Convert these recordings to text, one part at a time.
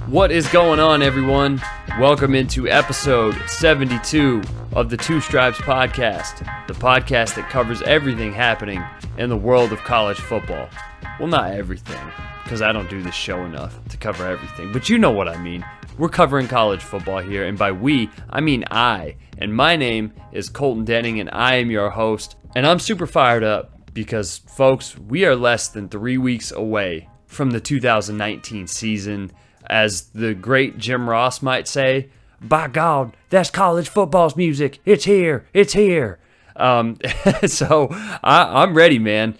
What is going on, everyone? Welcome into episode 72 of the Two Stripes Podcast, the podcast that covers everything happening in the world of college football. Well, not everything, because I don't do this show enough to cover everything, but you know what I mean. We're covering college football here, and by we, I mean I. And my name is Colton Denning, and I am your host. And I'm super fired up because, folks, we are less than 3 weeks away from the 2019 season. As the great Jim Ross might say, by God, that's college football's music. It's here. It's here. So I'm ready, man.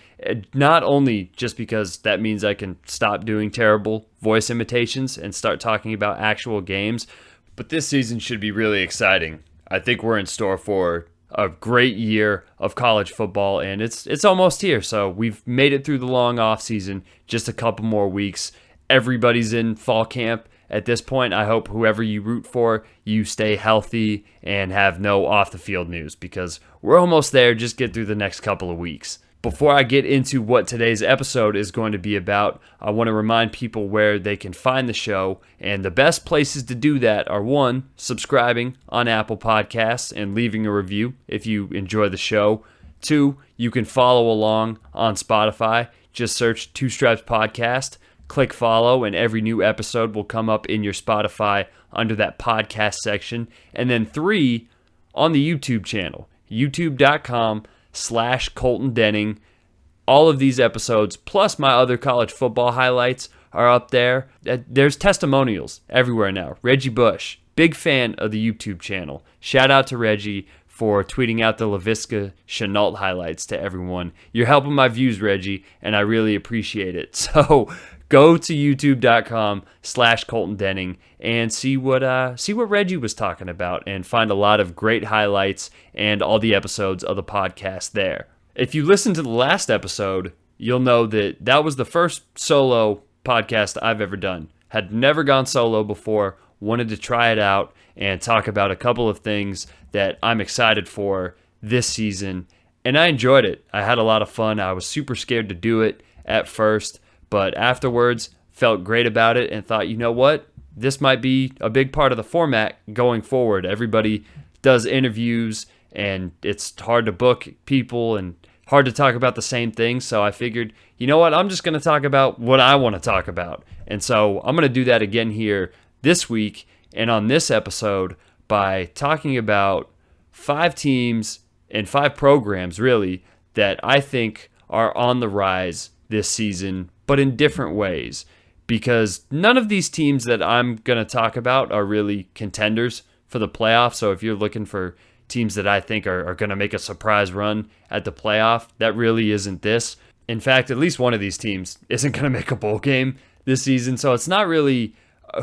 Not only just because that means I can stop doing terrible voice imitations and start talking about actual games, but this season should be really exciting. I think we're in store for a great year of college football, and it's almost here. So we've made it through the long off season, just a couple more weeks. Everybody's in fall camp at this point. I hope whoever you root for, you stay healthy and have no off-the-field news because we're almost there. Just get through the next couple of weeks. Before I get into what today's episode is going to be about, I want to remind people where they can find the show, and the best places to do that are 1, subscribing on Apple Podcasts and leaving a review if you enjoy the show. 2, you can follow along on Spotify. Just search Two Stripes Podcast. Click follow, and every new episode will come up in your Spotify under that podcast section. And then 3, on the YouTube channel, youtube.com/Colton Denning. All of these episodes, plus my other college football highlights, are up there. There's testimonials everywhere now. Reggie Bush, big fan of the YouTube channel. Shout out to Reggie for tweeting out the Laviska Shenault highlights to everyone. You're helping my views, Reggie, and I really appreciate it. So go to youtube.com/Colton Denning and see what Reggie was talking about and find a lot of great highlights and all the episodes of the podcast there. If you listened to the last episode, you'll know that that was the first solo podcast I've ever done. Had never gone solo before, wanted to try it out and talk about a couple of things that I'm excited for this season. And I enjoyed it. I had a lot of fun. I was super scared to do it at first, but afterwards felt great about it and thought, you know what? This might be a big part of the format going forward. Everybody does interviews, and it's hard to book people and hard to talk about the same thing. So I figured, you know what? I'm just going to talk about what I want to talk about. And so I'm going to do that again here this week and on this episode by talking about 5 teams and 5 programs, really, that I think are on the rise this season, but in different ways, because none of these teams that I'm going to talk about are really contenders for the playoff. So if you're looking for teams that I think are going to make a surprise run at the playoff, that really isn't this. In fact, at least one of these teams isn't going to make a bowl game this season. So it's not really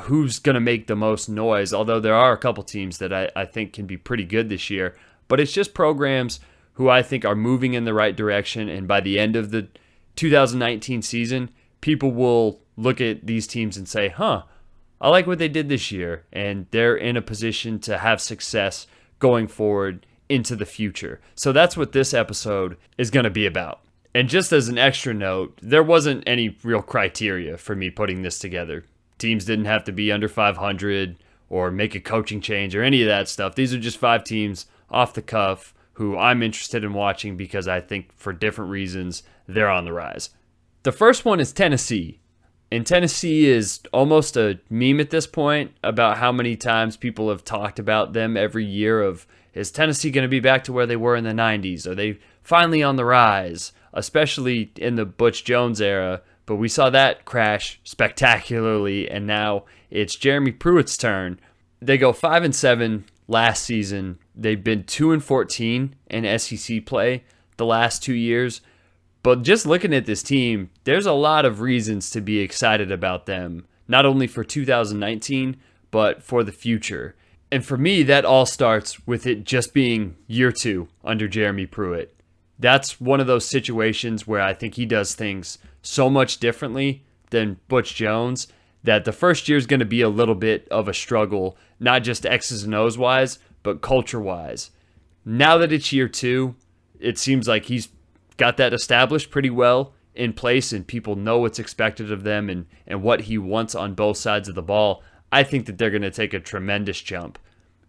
who's going to make the most noise, although there are a couple teams that I think can be pretty good this year. But it's just programs who I think are moving in the right direction, and by the end of the 2019 season, people will look at these teams and say, I like what they did this year, and they're in a position to have success going forward into the future. So that's what this episode is going to be about. And just as an extra note, there wasn't any real criteria for me putting this together. Teams didn't have to be under 500 or make a coaching change or any of that stuff. These are just 5 teams off the cuff who I'm interested in watching because I think for different reasons they're on the rise. The first one is Tennessee. And Tennessee is almost a meme at this point about how many times people have talked about them every year of, is Tennessee going to be back to where they were in the 90s? Are they finally on the rise? Especially in the Butch Jones era. But we saw that crash spectacularly, and now it's Jeremy Pruitt's turn. They go 5-7 last season. They've been 2-14 in SEC play the last 2 years. But just looking at this team, there's a lot of reasons to be excited about them, not only for 2019, but for the future. And for me, that all starts with it just being year 2 under Jeremy Pruitt. That's one of those situations where I think he does things so much differently than Butch Jones that the first year is going to be a little bit of a struggle, not just X's and O's wise, but culture wise. Now that it's year 2, it seems like he's got that established pretty well in place and people know what's expected of them and what he wants on both sides of the ball. I think that they're going to take a tremendous jump.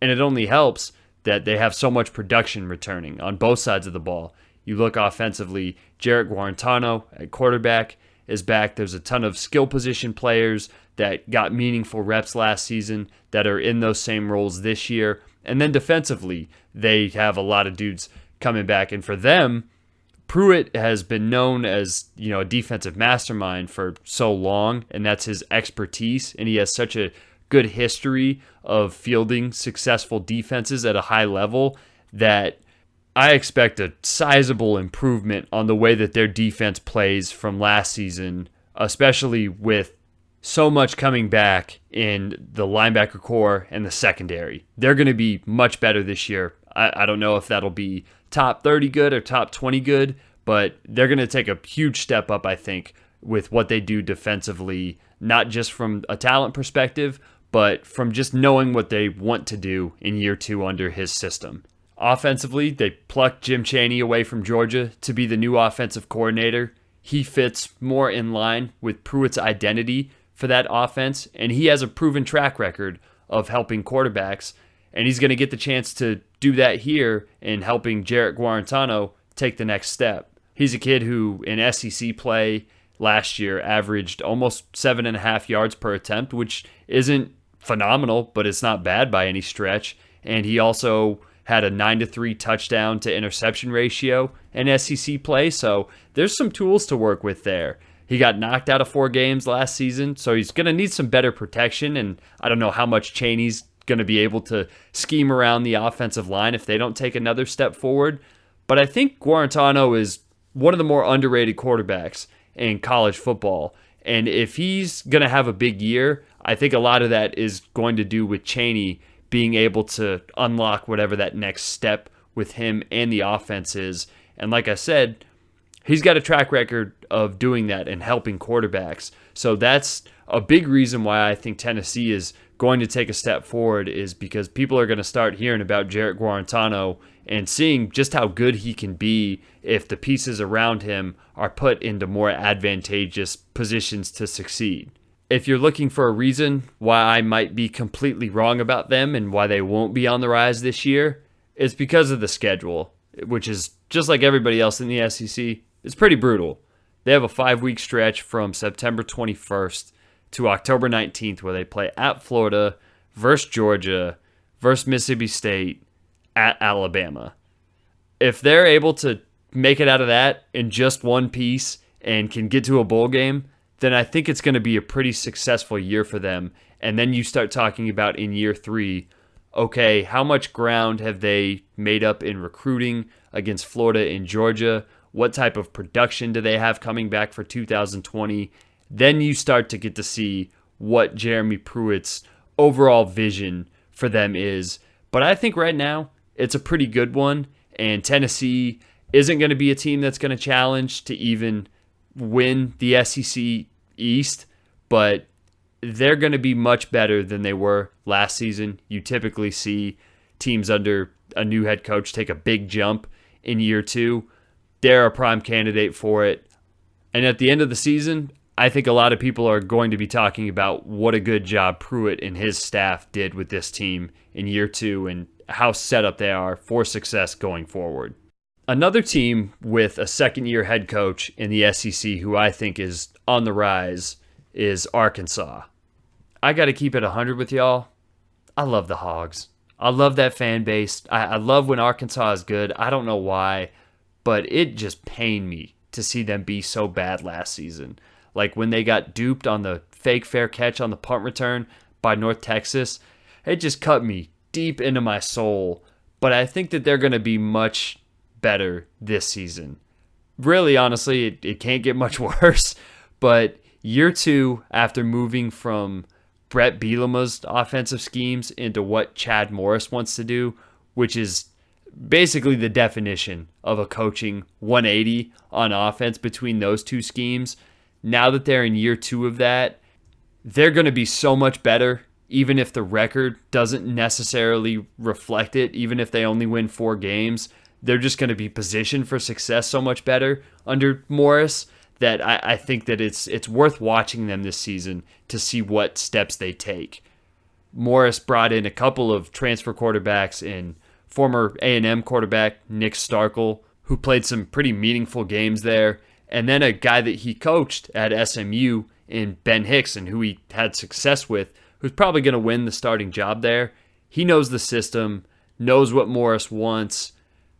And it only helps that they have so much production returning on both sides of the ball. You look offensively, Jarrett Guarantano at quarterback is back. There's a ton of skill position players that got meaningful reps last season that are in those same roles this year. And then defensively, they have a lot of dudes coming back. And for them, Pruitt has been known as, a defensive mastermind for so long, and that's his expertise. And he has such a good history of fielding successful defenses at a high level that I expect a sizable improvement on the way that their defense plays from last season, especially with so much coming back in the linebacker core and the secondary. They're going to be much better this year. I don't know if that'll be top 30 good or top 20 good, but they're going to take a huge step up, I think, with what they do defensively, not just from a talent perspective, but from just knowing what they want to do in year 2 under his system. Offensively, they plucked Jim Chaney away from Georgia to be the new offensive coordinator. He fits more in line with Pruitt's identity for that offense, and he has a proven track record of helping quarterbacks, and he's going to get the chance to do that here in helping Jarrett Guarantano take the next step. He's a kid who, in SEC play last year, averaged almost 7.5 yards per attempt, which isn't phenomenal, but it's not bad by any stretch. And he also had a 9-3 touchdown to interception ratio in SEC play, so there's some tools to work with there. He got knocked out of 4 games last season, so he's going to need some better protection, and I don't know how much Chaney's going to be able to scheme around the offensive line if they don't take another step forward. But I think Guarantano is one of the more underrated quarterbacks in college football, and if he's going to have a big year, I think a lot of that is going to do with Chaney being able to unlock whatever that next step with him and the offense is. And like I said, he's got a track record of doing that and helping quarterbacks. So that's a big reason why I think Tennessee is going to take a step forward, is because people are going to start hearing about Jarrett Guarantano and seeing just how good he can be if the pieces around him are put into more advantageous positions to succeed. If you're looking for a reason why I might be completely wrong about them and why they won't be on the rise this year, it's because of the schedule, which is just like everybody else in the SEC. It's pretty brutal. They have a 5-week stretch from September 21st to October 19th where they play at Florida, versus Georgia, versus Mississippi State, at Alabama. If they're able to make it out of that in just one piece and can get to a bowl game, then I think it's going to be a pretty successful year for them. And then you start talking about in year 3, okay, how much ground have they made up in recruiting against Florida and Georgia? What type of production do they have coming back for 2020? Then you start to get to see what Jeremy Pruitt's overall vision for them is. But I think right now it's a pretty good one, and Tennessee isn't going to be a team that's going to challenge to even win the SEC East, but they're going to be much better than they were last season. You typically see teams under a new head coach take a big jump in year 2. They're a prime candidate for it. And at the end of the season, I think a lot of people are going to be talking about what a good job Pruitt and his staff did with this team in year 2 and how set up they are for success going forward. Another team with a second-year head coach in the SEC who I think is on the rise is Arkansas. I got to keep it 100 with y'all. I love the Hogs. I love that fan base. I love when Arkansas is good. I don't know why, but it just pained me to see them be so bad last season. Like when they got duped on the fake fair catch on the punt return by North Texas, it just cut me deep into my soul. But I think that they're going to be much better this season. Really, honestly, it can't get much worse. But year 2, after moving from Brett Bielema's offensive schemes into what Chad Morris wants to do, which is basically the definition of a coaching 180 on offense between those two schemes. Now that they're in year 2 of that, they're going to be so much better, even if the record doesn't necessarily reflect it, even if they only win 4 games. They're just going to be positioned for success so much better under Morris that I think that it's worth watching them this season to see what steps they take. Morris brought in a couple of transfer quarterbacks in former A&M quarterback Nick Starkel, who played some pretty meaningful games there, and then a guy that he coached at SMU in Ben Hickson, who he had success with, who's probably going to win the starting job there. He knows the system, knows what Morris wants,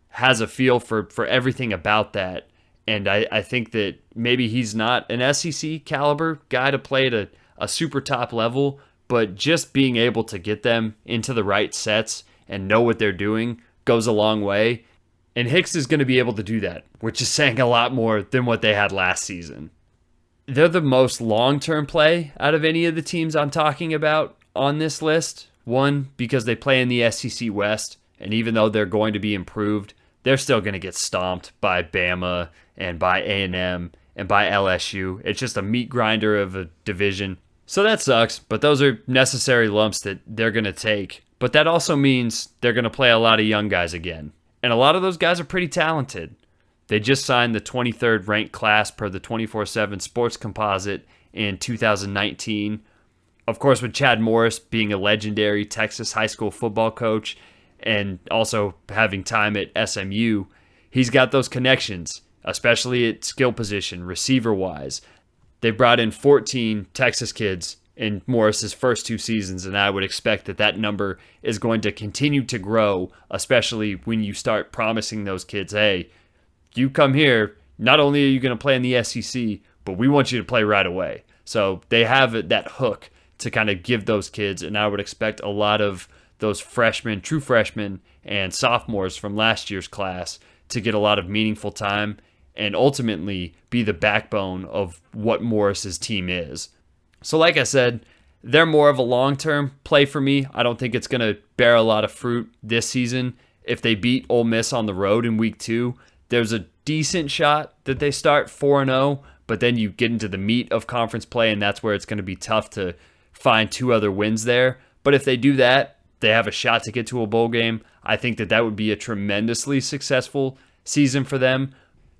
has a feel for everything about that. And I think that maybe he's not an SEC caliber guy to play at a super top level, but just being able to get them into the right sets and know what they're doing goes a long way. And Hicks is going to be able to do that, which is saying a lot more than what they had last season. They're the most long-term play out of any of the teams I'm talking about on this list. One, because they play in the SEC West, and even though they're going to be improved, they're still going to get stomped by Bama and by A&M and by LSU. It's just a meat grinder of a division. So that sucks, but those are necessary lumps that they're going to take. But that also means they're going to play a lot of young guys again. And a lot of those guys are pretty talented. They just signed the 23rd ranked class per the 24/7 Sports Composite in 2019. Of course, with Chad Morris being a legendary Texas high school football coach and also having time at SMU, he's got those connections, especially at skill position, receiver-wise. They brought in 14 Texas kids in Morris's first 2 seasons, and I would expect that number is going to continue to grow, especially when you start promising those kids, hey, you come here, not only are you going to play in the SEC, but we want you to play right away. So they have that hook to kind of give those kids, and I would expect a lot of those freshmen, true freshmen, and sophomores from last year's class to get a lot of meaningful time and ultimately be the backbone of what Morris's team is. So like I said, they're more of a long-term play for me. I don't think it's going to bear a lot of fruit this season. If they beat Ole Miss on the road in week 2, there's a decent shot that they start 4-0, but then you get into the meat of conference play, and that's where it's going to be tough to find 2 other wins there. But if they do that, they have a shot to get to a bowl game. I think that would be a tremendously successful season for them.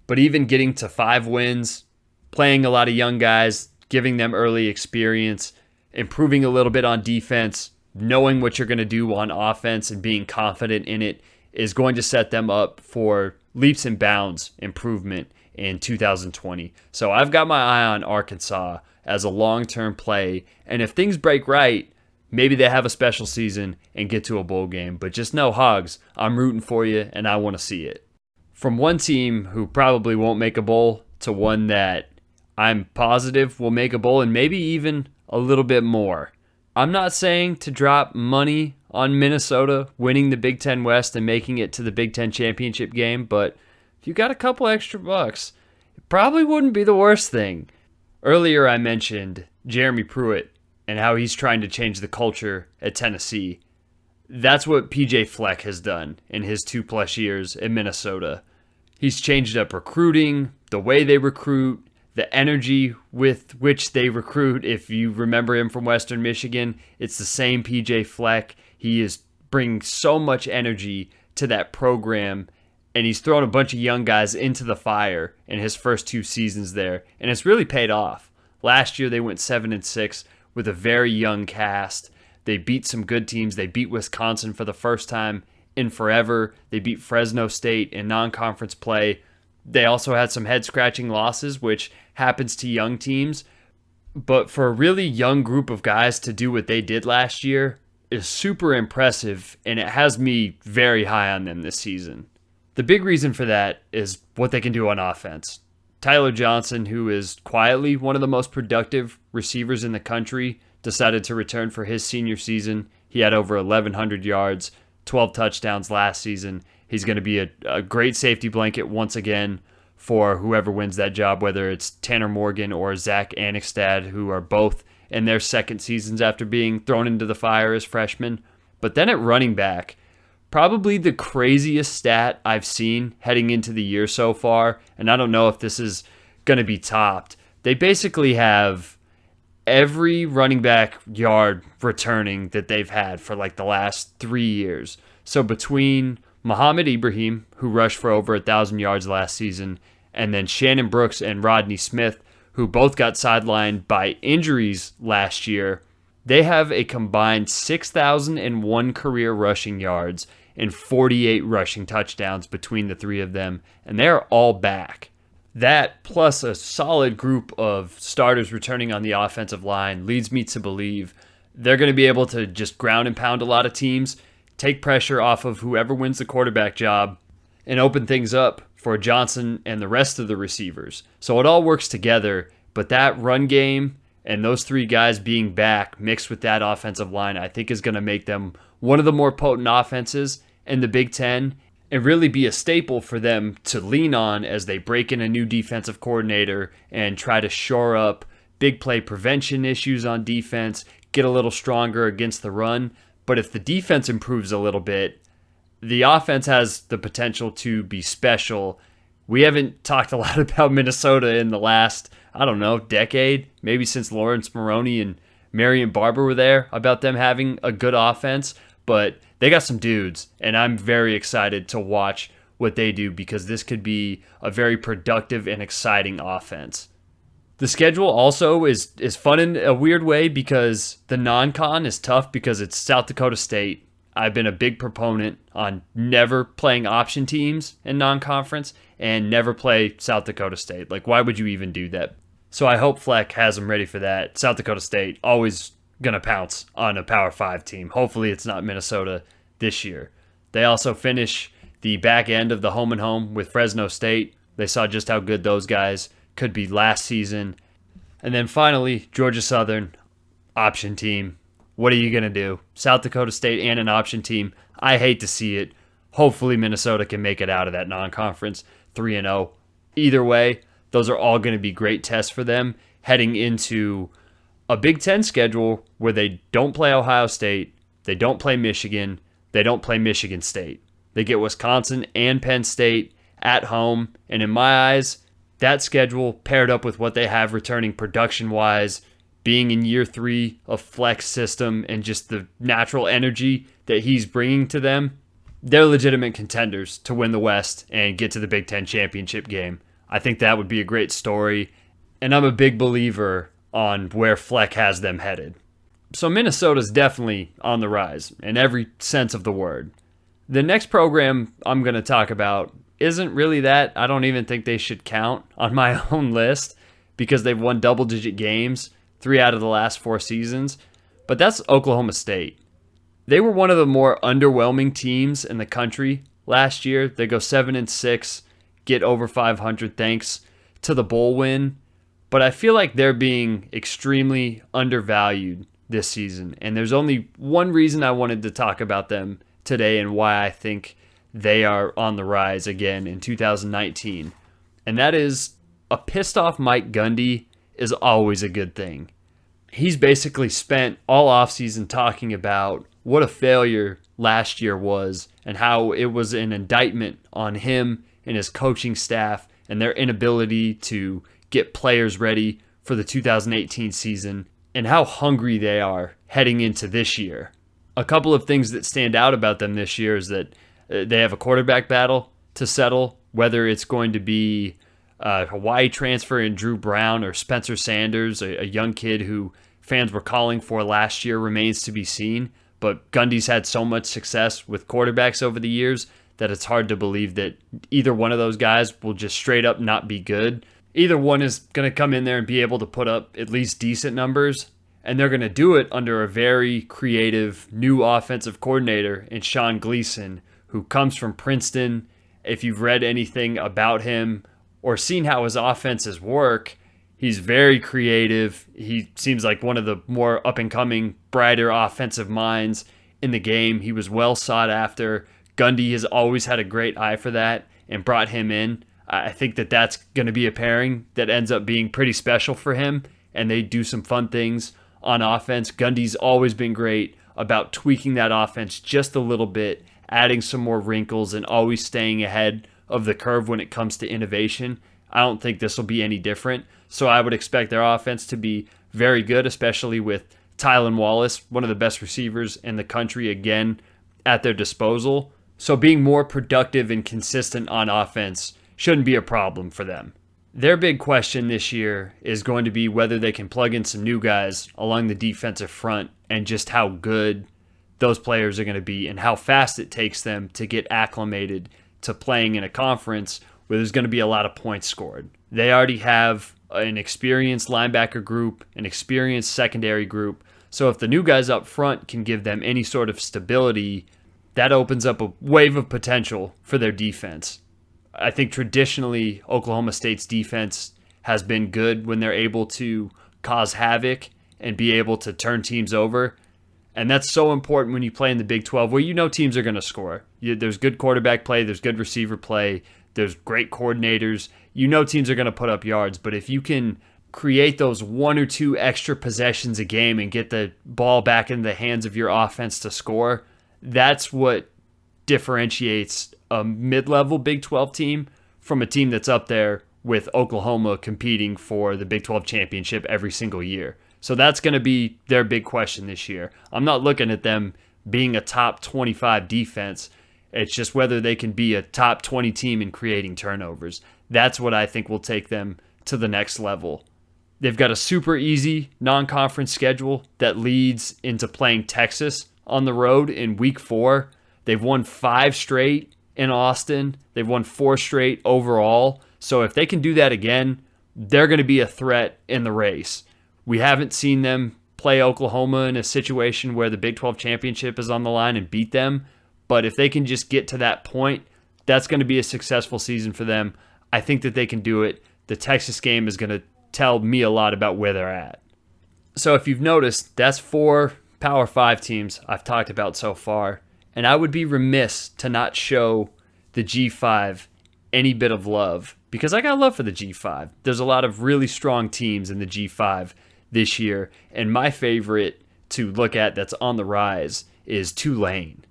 But even getting to 5 wins, playing a lot of young guys, giving them early experience, improving a little bit on defense, knowing what you're going to do on offense and being confident in it is going to set them up for leaps and bounds improvement in 2020. So I've got my eye on Arkansas as a long-term play. And if things break right, maybe they have a special season and get to a bowl game. But just know, Hogs, I'm rooting for you and I want to see it. From one team who probably won't make a bowl to one that I'm positive will make a bowl and maybe even a little bit more. I'm not saying to drop money on Minnesota winning the Big Ten West and making it to the Big Ten championship game, but if you got a couple extra bucks, it probably wouldn't be the worst thing. Earlier I mentioned Jeremy Pruitt and how he's trying to change the culture at Tennessee. That's what PJ Fleck has done in his 2+ years in Minnesota. He's changed up recruiting, the way they recruit, the energy with which they recruit. If you remember him from Western Michigan, it's the same PJ Fleck. He is bringing so much energy to that program, and he's thrown a bunch of young guys into the fire in his first 2 seasons there, and it's really paid off. Last year they went 7-6 with a very young cast. They beat some good teams. They beat Wisconsin for the first time in forever. They beat Fresno State in non-conference play. They also had some head-scratching losses, which happens to young teams. But for a really young group of guys to do what they did last year is super impressive, and it has me very high on them this season. The big reason for that is what they can do on offense. Tyler Johnson, who is quietly one of the most productive receivers in the country, decided to return for his senior season. He had over 1,100 yards, 12 touchdowns last season. He's going to be a great safety blanket once again for whoever wins that job, whether it's Tanner Morgan or Zach Annexstad, who are both in their second seasons after being thrown into the fire as freshmen. But then at running back, probably the craziest stat I've seen heading into the year so far, and I don't know if this is going to be topped. They basically have every running back yard returning that they've had for like the last 3 years. So between Muhammad Ibrahim, who rushed for over 1,000 yards last season, and then Shannon Brooks and Rodney Smith, who both got sidelined by injuries last year, They have a combined 6,001 career rushing yards and 48 rushing touchdowns between the three of them, and they're all back. That, plus a solid group of starters returning on the offensive line, leads me to believe they're going to be able to just ground and pound a lot of teams, take pressure off of whoever wins the quarterback job, and open things up for Johnson and the rest of the receivers. So it all works together, but that run game and those three guys being back mixed with that offensive line, I think is going to make them one of the more potent offenses in the Big Ten and really be a staple for them to lean on as they break in a new defensive coordinator and try to shore up big play prevention issues on defense, get a little stronger against the run. But if the defense improves a little bit, the offense has the potential to be special. We haven't talked a lot about Minnesota in the last, decade, maybe since Lawrence Maroney and Marion Barber were there, about them having a good offense. But they got some dudes, and I'm very excited to watch what they do because this could be a very productive and exciting offense. The schedule also is fun in a weird way because the non-con is tough because it's South Dakota State. I've been a big proponent on never playing option teams in non-conference and never play South Dakota State. Like, why would you even do that? So I hope Fleck has them ready for that. South Dakota State always going to pounce on a Power 5 team. Hopefully it's not Minnesota this year. They also finish the back end of the home and home with Fresno State. They saw just how good those guys could be last season. And then finally, Georgia Southern, option team. What are you going to do? South Dakota State and an option team. I hate to see it. Hopefully Minnesota can make it out of that non-conference 3-0. Either way, those are all going to be great tests for them heading into a Big Ten schedule where they don't play Ohio State, they don't play Michigan, they don't play Michigan State. They get Wisconsin and Penn State at home, and in my eyes, that schedule paired up with what they have returning production-wise, being in year 3 of Fleck's system and just the natural energy that he's bringing to them, they're legitimate contenders to win the West and get to the Big Ten championship game. I think that would be a great story, and I'm a big believer on where Fleck has them headed. So Minnesota's definitely on the rise in every sense of the word. The next program I'm going to talk about isn't really that. I don't even think they should count on my own list because they've won double-digit games 3 out of the last 4 seasons, but that's Oklahoma State. They were one of the more underwhelming teams in the country last year. They go 7-6, get over 500 thanks to the bowl win, but I feel like they're being extremely undervalued this season, and there's only one reason I wanted to talk about them today and why I think they are on the rise again in 2019, and that is a pissed off Mike Gundy is always a good thing. He's basically spent all offseason talking about what a failure last year was and how it was an indictment on him and his coaching staff and their inability to get players ready for the 2018 season and how hungry they are heading into this year. A couple of things that stand out about them this year is that they have a quarterback battle to settle, whether it's going to be a Hawaii transfer in Drew Brown or Spencer Sanders, a young kid who fans were calling for last year, remains to be seen. But Gundy's had so much success with quarterbacks over the years that it's hard to believe that either one of those guys will just straight up not be good. Either one is going to come in there and be able to put up at least decent numbers, and they're going to do it under a very creative new offensive coordinator in Sean Gleason, who comes from Princeton. If you've read anything about him or seen how his offenses work, he's very creative. He seems like one of the more up-and-coming, brighter offensive minds in the game. He was well sought after. Gundy has always had a great eye for that and brought him in. I think that that's going to be a pairing that ends up being pretty special for him, and they do some fun things on offense. Gundy's always been great about tweaking that offense just a little bit, adding some more wrinkles, and always staying ahead of the curve when it comes to innovation. I don't think this will be any different. So I would expect their offense to be very good, especially with Tylan Wallace, one of the best receivers in the country, again, at their disposal. So being more productive and consistent on offense shouldn't be a problem for them. Their big question this year is going to be whether they can plug in some new guys along the defensive front and just how good those players are going to be and how fast it takes them to get acclimated to playing in a conference where there's going to be a lot of points scored. They already have an experienced linebacker group, an experienced secondary group. So if the new guys up front can give them any sort of stability, that opens up a wave of potential for their defense. I think traditionally Oklahoma State's defense has been good when they're able to cause havoc and be able to turn teams over. And that's so important when you play in the Big 12 where you know teams are going to score. There's good quarterback play, there's good receiver play, there's great coordinators. You know teams are going to put up yards, but if you can create those one or two extra possessions a game and get the ball back in the hands of your offense to score, that's what differentiates a mid-level Big 12 team from a team that's up there with Oklahoma competing for the Big 12 championship every single year. So that's going to be their big question this year. I'm not looking at them being a top 25 defense. It's just whether they can be a top 20 team in creating turnovers. That's what I think will take them to the next level. They've got a super easy non-conference schedule that leads into playing Texas on the road in week 4. They've won 5 straight in Austin. They've won 4 straight overall. So if they can do that again, they're going to be a threat in the race. We haven't seen them play Oklahoma in a situation where the Big 12 championship is on the line and beat them. But if they can just get to that point, that's going to be a successful season for them. I think that they can do it. The Texas game is going to tell me a lot about where they're at. So if you've noticed, that's 4 Power 5 teams I've talked about so far. And I would be remiss to not show the G5 any bit of love because I got love for the G5. There's a lot of really strong teams in the G5 this year. And my favorite to look at that's on the rise is Tulane.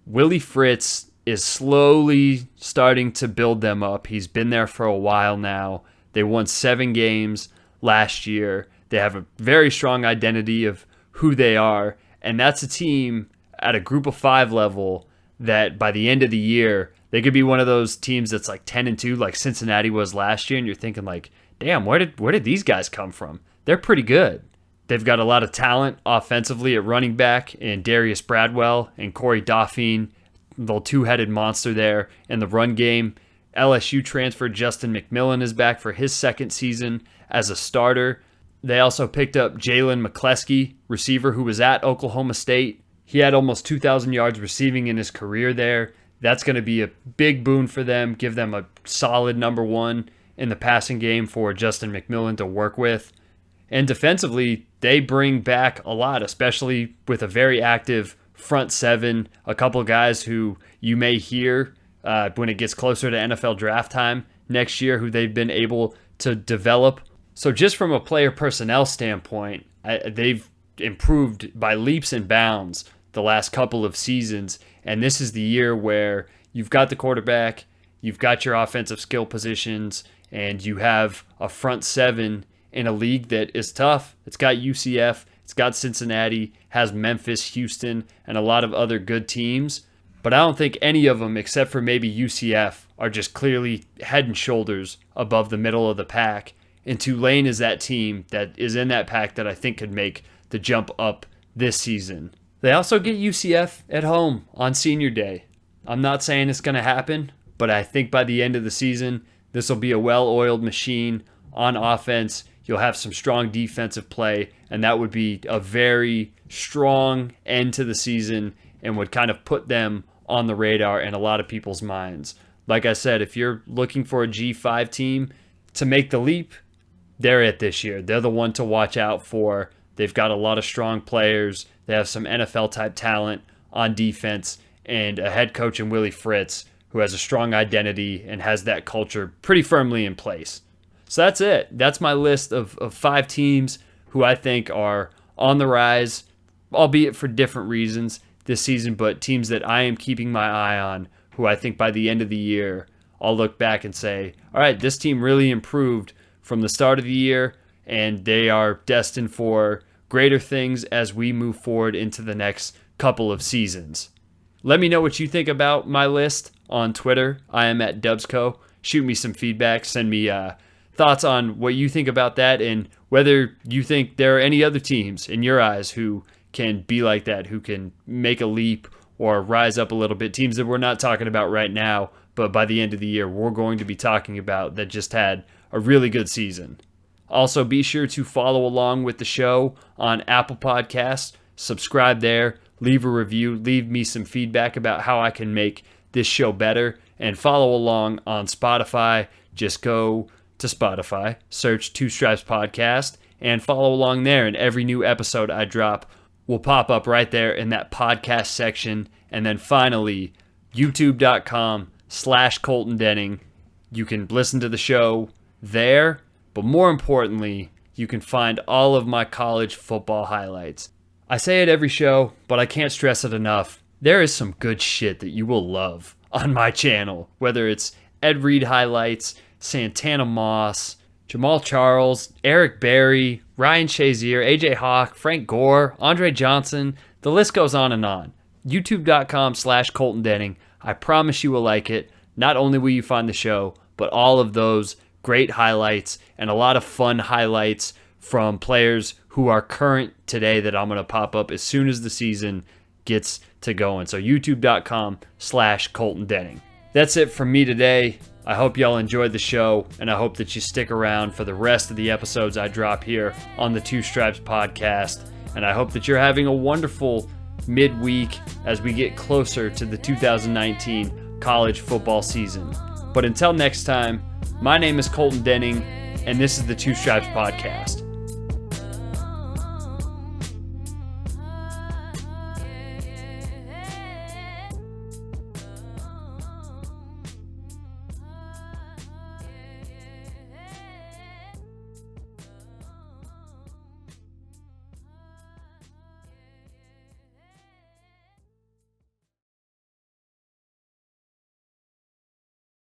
Willie Fritz is slowly starting to build them up. He's been there for a while now. They won 7 games last year. They have a very strong identity of who they are. And that's a team at a group of 5 level that by the end of the year, they could be one of those teams that's like 10-2 like Cincinnati was last year. And you're thinking like, damn, where did these guys come from? They're pretty good. They've got a lot of talent offensively at running back in Darius Bradwell and Corey Dauphine, the two-headed monster there in the run game. LSU transfer Justin McMillan is back for his second season as a starter. They also picked up Jalen McCleskey, receiver who was at Oklahoma State. He had almost 2,000 yards receiving in his career there. That's going to be a big boon for them, give them a solid number 1 in the passing game for Justin McMillan to work with. And defensively, they bring back a lot, especially with a very active front 7, a couple of guys who you may hear when it gets closer to NFL draft time next year, who they've been able to develop. So just from a player personnel standpoint, they've improved by leaps and bounds the last couple of seasons. And this is the year where you've got the quarterback, you've got your offensive skill positions, and you have a front 7 in a league that is tough. It's got UCF, it's got Cincinnati, has Memphis, Houston, and a lot of other good teams. But I don't think any of them, except for maybe UCF, are just clearly head and shoulders above the middle of the pack. And Tulane is that team that is in that pack that I think could make the jump up this season. They also get UCF at home on Senior Day. I'm not saying it's going to happen, but I think by the end of the season, this will be a well-oiled machine on offense. You'll have some strong defensive play, and that would be a very strong end to the season and would kind of put them on the radar in a lot of people's minds. Like I said, if you're looking for a G5 team to make the leap, they're it this year. They're the one to watch out for. They've got a lot of strong players. They have some NFL-type talent on defense and a head coach in Willie Fritz who has a strong identity and has that culture pretty firmly in place. So that's it. That's my list of 5 teams who I think are on the rise, albeit for different reasons this season, but teams that I am keeping my eye on who I think by the end of the year, I'll look back and say, all right, this team really improved from the start of the year, and they are destined for greater things as we move forward into the next couple of seasons. Let me know what you think about my list on Twitter. I am at Dubsco. Shoot me some feedback. Send me thoughts on what you think about that and whether you think there are any other teams in your eyes who can be like that, who can make a leap or rise up a little bit. Teams that we're not talking about right now, but by the end of the year, we're going to be talking about that just had a really good season. Also, be sure to follow along with the show on Apple Podcasts. Subscribe there, leave a review, leave me some feedback about how I can make this show better, and follow along on Spotify. Just go to Spotify, search Two Stripes Podcast, and follow along there, and every new episode I drop will pop up right there in that podcast section. And then finally, youtube.com/Colton Denning. You can listen to the show there, but more importantly, you can find all of my college football highlights. I say it every show, but I can't stress it enough. There is some good shit that you will love on my channel, whether it's Ed Reed highlights, Santana Moss, Jamal Charles, Eric Berry, Ryan Shazier, AJ Hawk, Frank Gore, Andre Johnson. The list goes on and on. youtube.com/Colton Denning. I promise you will like it. Not only will you find the show, but all of those great highlights and a lot of fun highlights from players who are current today that I'm going to pop up as soon as the season gets to going. So youtube.com/Colton Denning. That's it from me today. I hope y'all enjoyed the show, and I hope that you stick around for the rest of the episodes I drop here on the Two Stripes podcast. And I hope that you're having a wonderful midweek as we get closer to the 2019 college football season. But until next time, my name is Colton Denning, and this is the Two Stripes podcast.